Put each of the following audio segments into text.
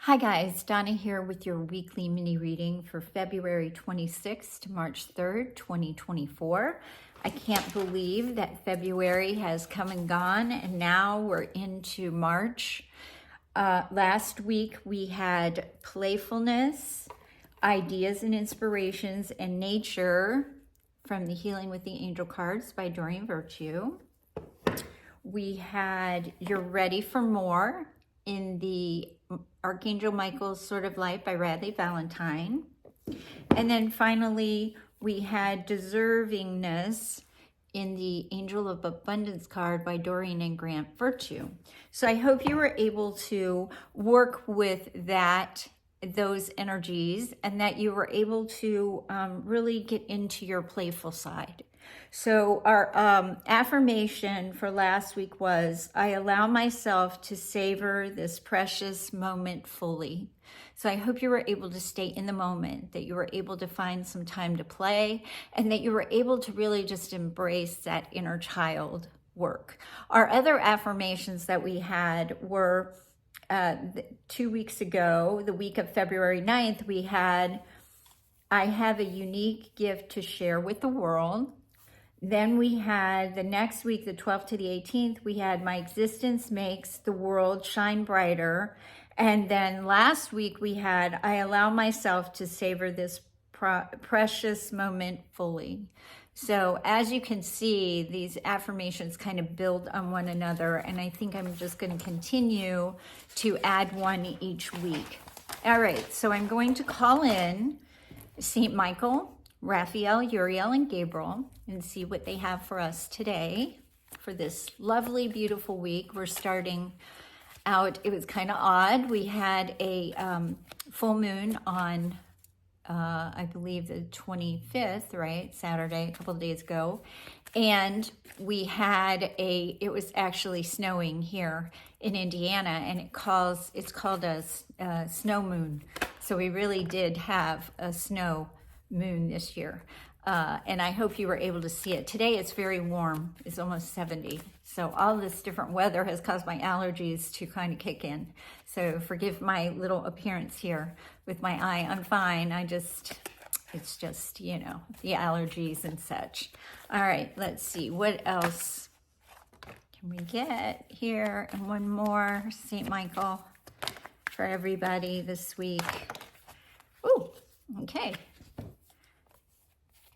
Hi guys, Donna here with your weekly mini reading for February 26th to March 3rd, 2024. I can't believe that February has come and gone and now we're into March. Last week we had playfulness, ideas and inspirations, and nature from the Healing with the Angel cards by Doreen Virtue. We had You're Ready for More in the Archangel Michael's Sword of Light by Radley Valentine. And then finally, we had Deservingness in the Angel of Abundance card by Doreen and Grant Virtue. So I hope you were able to work with those energies and that you were able to really get into your playful side. So our affirmation for last week was, I allow myself to savor this precious moment fully. So I hope you were able to stay in the moment, that you were able to find some time to play, and that you were able to really just embrace that inner child work. Our other affirmations that we had were 2 weeks ago, the week of February 9th, we had, I have a unique gift to share with the world. Then we had the next week, the 12th to the 18th, we had my existence makes the world shine brighter. And then last week we had, I allow myself to savor this precious moment fully. So as you can see, these affirmations kind of build on one another. And I think I'm just going to continue to add one each week. All right, so I'm going to call in St. Michael, Raphael, Uriel, and Gabriel and see what they have for us today for this lovely, beautiful week. We're starting out, it was kind of odd. We had a full moon on, I believe the 25th, right? Saturday, a couple of days ago. And we had it was actually snowing here in Indiana, and it's called a snow moon. So we really did have a snow moon this year. And I hope you were able to see it. Today it's very warm. It's almost 70. So all this different weather has caused my allergies to kind of kick in. So forgive my little appearance here with my eye. I'm fine. It's just, you know, the allergies and such. All right, let's see. What else can we get here? And one more St. Michael for everybody this week. Oh, okay.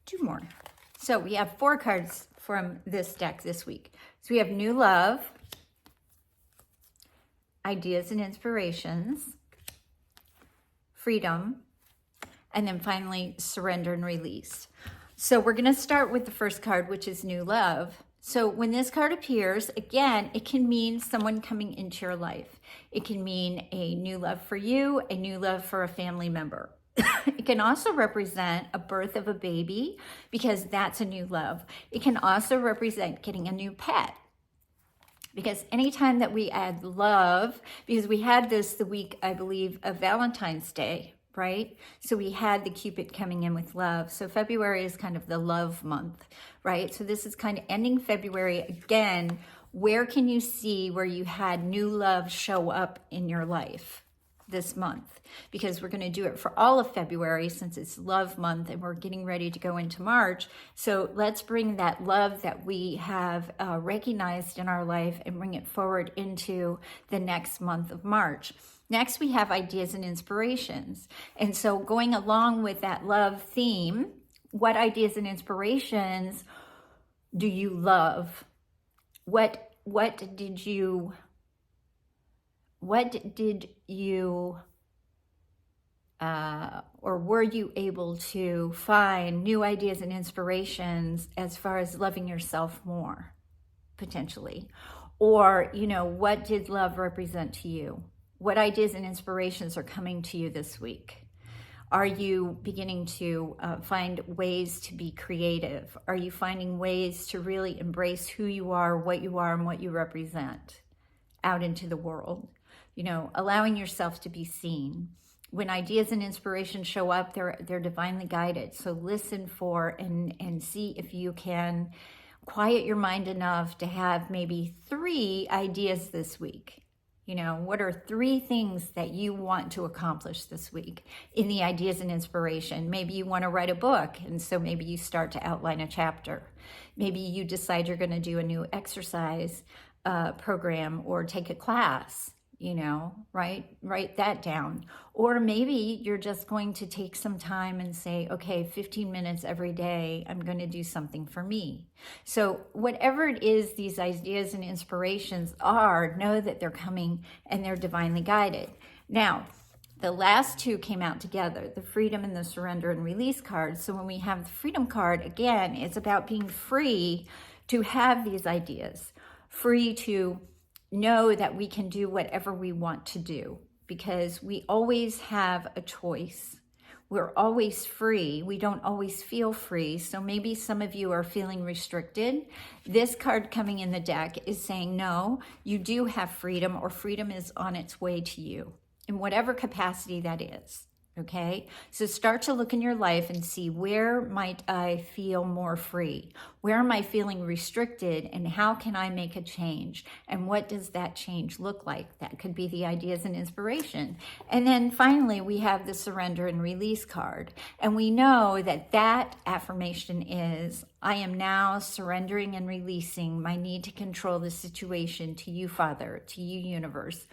Two more. So we have 4 cards from this deck this week. So we have New Love, Ideas and Inspirations, Freedom, and then finally Surrender and Release. So we're going to start with the first card, which is New Love. So when this card appears, again, it can mean someone coming into your life. It can mean a new love for you, a new love for a family member. It can also represent a birth of a baby because that's a new love. It can also represent getting a new pet because anytime that we add love, because we had this the week, I believe, of Valentine's Day, right? So we had the Cupid coming in with love. So February is kind of the love month, right? So this is kind of ending February. Again, where can you see where you had new love show up in your life this month? Because we're going to do it for all of February since it's love month and we're getting ready to go into March. So let's bring that love that we have recognized in our life and bring it forward into the next month of March. Next, we have ideas and inspirations. And so going along with that love theme, what ideas and inspirations do you love? What did you or were you able to find new ideas and inspirations as far as loving yourself more, potentially? Or, you know, what did love represent to you? What ideas and inspirations are coming to you this week? Are you beginning to find ways to be creative? Are you finding ways to really embrace who you are, and what you represent out into the world? You know, allowing yourself to be seen. When ideas and inspiration show up, they're divinely guided. So listen for and see if you can quiet your mind enough to have maybe 3 ideas this week You know, what are 3 things that you want to accomplish this week in the ideas and inspiration? Maybe you want to write a book, and so maybe you start to outline a chapter. Maybe you decide you're going to do a new exercise program or take a class, you know, write that down. Or maybe you're just going to take some time and say, okay, 15 minutes every day, I'm going to do something for me. So whatever it is these ideas and inspirations are, know that they're coming and they're divinely guided. Now, the last 2 came out together, the freedom and the surrender and release cards. So when we have the freedom card, again, it's about being free to have these ideas, free to know that we can do whatever we want to do, because we always have a choice. We're always free. We don't always feel free. So maybe some of you are feeling restricted. This card coming in the deck is saying, no, you do have freedom, or freedom is on its way to you in whatever capacity that is. Okay, so start to look in your life and see, where might I feel more free? Where am I feeling restricted, and how can I make a change? And what does that change look like? That could be the ideas and inspiration. And then finally, we have the surrender and release card. And we know that that affirmation is, I am now surrendering and releasing my need to control the situation to you, Father, to you, universe,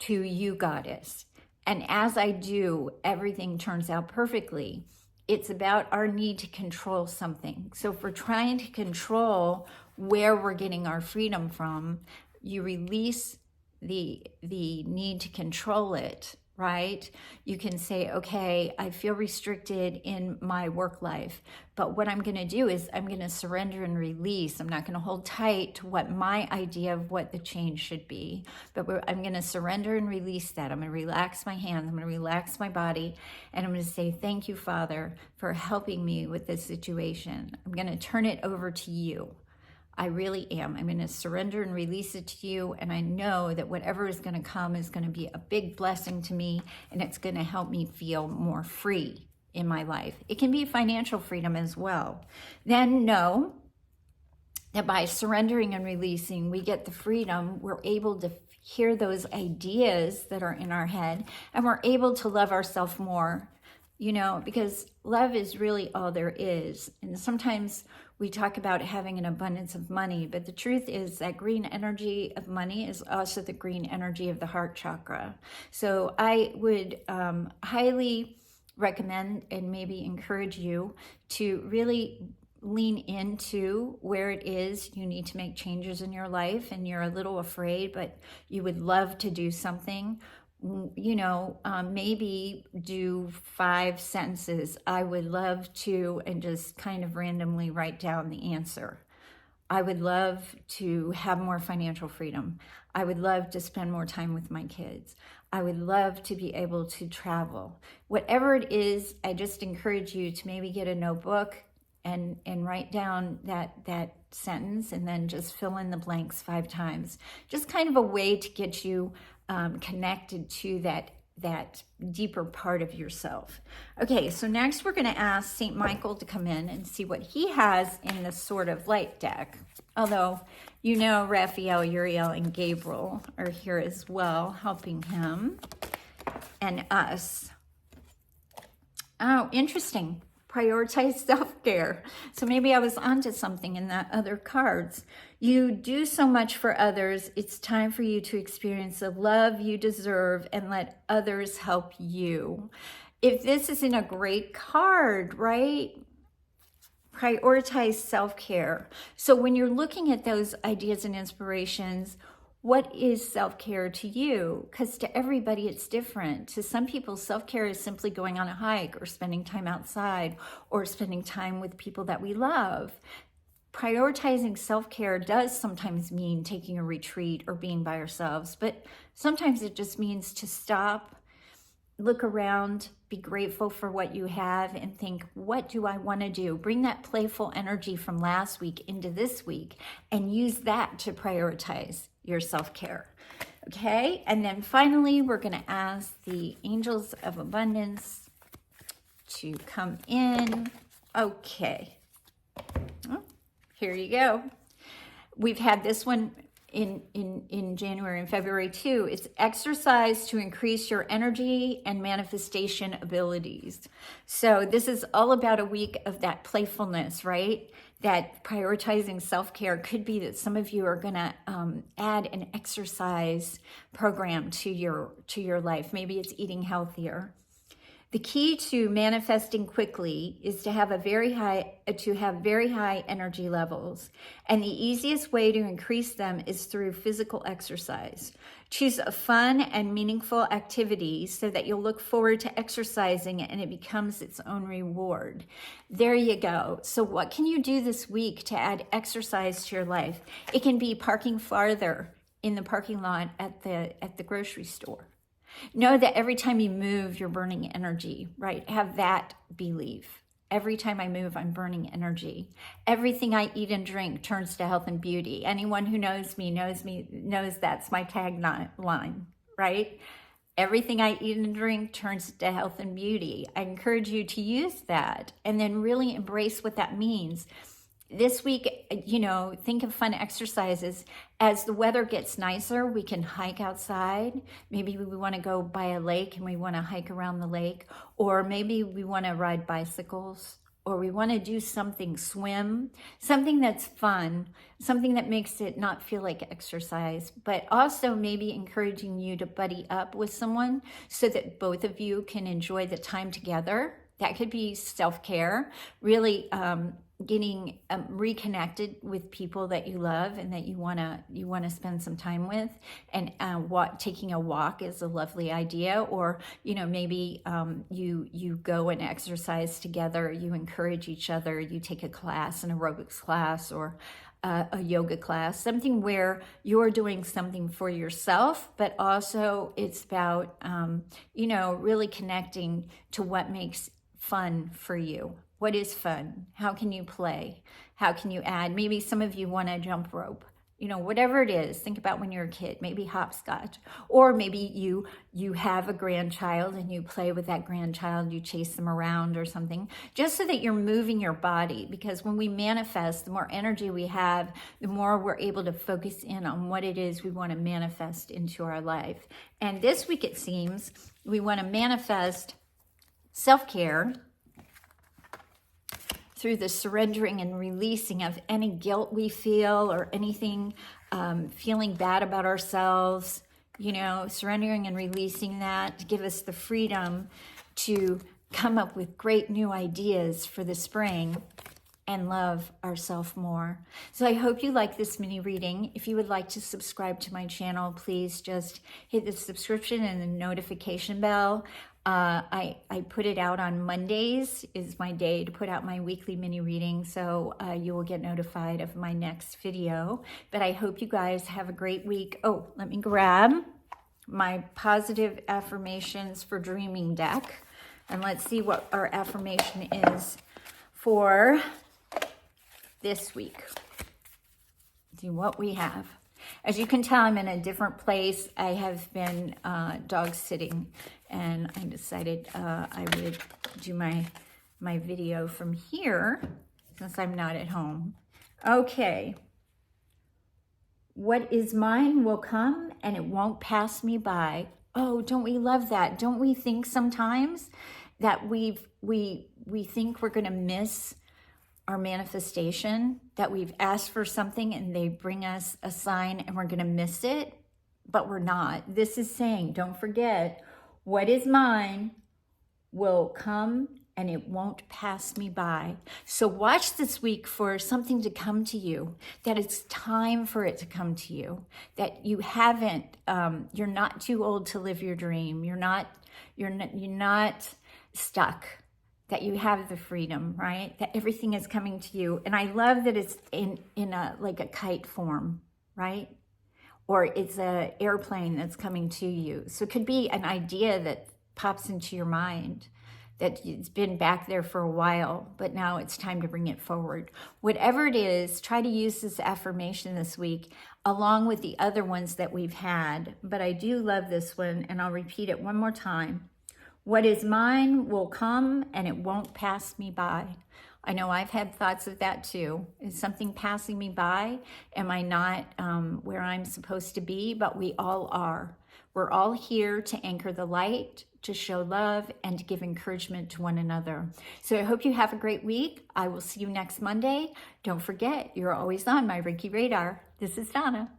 to you, Goddess. And as I do, everything turns out perfectly. It's about our need to control something. So if we're trying to control where we're getting our freedom from, you release the need to control it, right? You can say, okay, I feel restricted in my work life, but what I'm going to do is I'm going to surrender and release. I'm not going to hold tight to what my idea of what the change should be, but I'm going to surrender and release that. I'm going to relax my hands. I'm going to relax my body. And I'm going to say, thank you, Father, for helping me with this situation. I'm going to turn it over to you. I really am. I'm going to surrender and release it to you. And I know that whatever is going to come is going to be a big blessing to me, and it's going to help me feel more free in my life. It can be financial freedom as well. Then know that by surrendering and releasing, we get the freedom. We're able to hear those ideas that are in our head, and we're able to love ourselves more, you know, because love is really all there is. And sometimes we talk about having an abundance of money, but the truth is that green energy of money is also the green energy of the heart chakra. So I would highly recommend and maybe encourage you to really lean into where it is you need to make changes in your life, and you're a little afraid, but you would love to do something. You know, maybe do 5 sentences. I would love to, and just kind of randomly write down the answer. I would love to have more financial freedom. I would love to spend more time with my kids. I would love to be able to travel. Whatever it is, I just encourage you to maybe get a notebook and write down that sentence, and then just fill in the blanks 5 times. Just kind of a way to get you connected to that deeper part of yourself. Okay, so next we're going to ask St. Michael to come in and see what he has in this sort of light deck. Although, you know, Raphael, Uriel, and Gabriel are here as well, helping him and us. Oh, interesting. Prioritize self-care. So maybe I was onto something in that other cards. You do so much for others. It's time for you to experience the love you deserve and let others help you. If this isn't a great card, right? Prioritize self-care. So when you're looking at those ideas and inspirations, what is self-care to you? Because to everybody, it's different. To some people, self-care is simply going on a hike, or spending time outside, or spending time with people that we love. Prioritizing self-care does sometimes mean taking a retreat or being by ourselves, but sometimes it just means to stop, look around, be grateful for what you have, and think, what do I want to do? Bring that playful energy from last week into this week, and use that to prioritize your self-care. Okay, and then finally, we're going to ask the angels of abundance to come in. Okay, oh, here you go. We've had this one in January and February too. It's exercise to increase your energy and manifestation abilities. So this is all about a week of that playfulness, right? That prioritizing self-care could be that some of you are going to add an exercise program to your life. Maybe it's eating healthier. The key to manifesting quickly is to have very high energy levels, and the easiest way to increase them is through physical exercise. Choose a fun and meaningful activity so that you'll look forward to exercising and it becomes its own reward. There you go. So what can you do this week to add exercise to your life? It can be parking farther in the parking lot at the grocery store. Know that every time you move, you're burning energy, right? Have that belief. Every time I move, I'm burning energy. Everything I eat and drink turns to health and beauty. Anyone who knows me knows that's my tagline, right? Everything I eat and drink turns to health and beauty. I encourage you to use that and then really embrace what that means. This week, think of fun exercises. As the weather gets nicer, we can hike outside. Maybe we want to go by a lake and we want to hike around the lake. Or maybe we want to ride bicycles. Or we want to do something, swim. Something that's fun. Something that makes it not feel like exercise. But also maybe encouraging you to buddy up with someone so that both of you can enjoy the time together. That could be self-care. Really getting reconnected with people that you love and that you wanna spend some time with, and taking a walk is a lovely idea. Or maybe you go and exercise together. You encourage each other. You take a class, an aerobics class, or a yoga class, something where you're doing something for yourself, but also it's about really connecting to what makes fun for you. What is fun? How can you play? How can you add? Maybe some of you want to jump rope. Whatever it is, think about when you're a kid, maybe hopscotch. Or maybe you have a grandchild and you play with that grandchild, you chase them around or something, just so that you're moving your body. Because when we manifest, the more energy we have, the more we're able to focus in on what it is we want to manifest into our life. And this week, it seems, we want to manifest self-care through the surrendering and releasing of any guilt we feel or anything, feeling bad about ourselves, surrendering and releasing that to give us the freedom to come up with great new ideas for the spring and love ourselves more. So I hope you like this mini reading. If you would like to subscribe to my channel, please just hit the subscription and the notification bell. I put it out on Mondays is my day to put out my weekly mini reading, so you will get notified of my next video. But I hope you guys have a great week. Oh, let me grab my positive affirmations for dreaming deck, and let's see what our affirmation is for this week. See what we have. As you can tell, I'm in a different place. I have been dog sitting, and I decided I would do my video from here since I'm not at home. Okay. What is mine will come, and it won't pass me by. Oh, don't we love that? Don't we think sometimes that we think we're going to miss our manifestation, that we've asked for something and they bring us a sign and we're going to miss it, but we're not. This is saying, don't forget, what is mine will come and it won't pass me by. So watch this week for something to come to you, that it's time for it to come to you, that you haven't, you're not too old to live your dream. You're not stuck. That you have the freedom, right? That everything is coming to you. And I love that it's in a like a kite form, right? Or it's an airplane that's coming to you. So it could be an idea that pops into your mind that it's been back there for a while, but now it's time to bring it forward. Whatever it is, try to use this affirmation this week along with the other ones that we've had. But I do love this one, and I'll repeat it one more time. What is mine will come and it won't pass me by. I know I've had thoughts of that too. Is something passing me by? Am I not where I'm supposed to be? But we all are. We're all here to anchor the light, to show love, and to give encouragement to one another. So I hope you have a great week. I will see you next Monday. Don't forget, you're always on my Reiki Radar. This is Donna.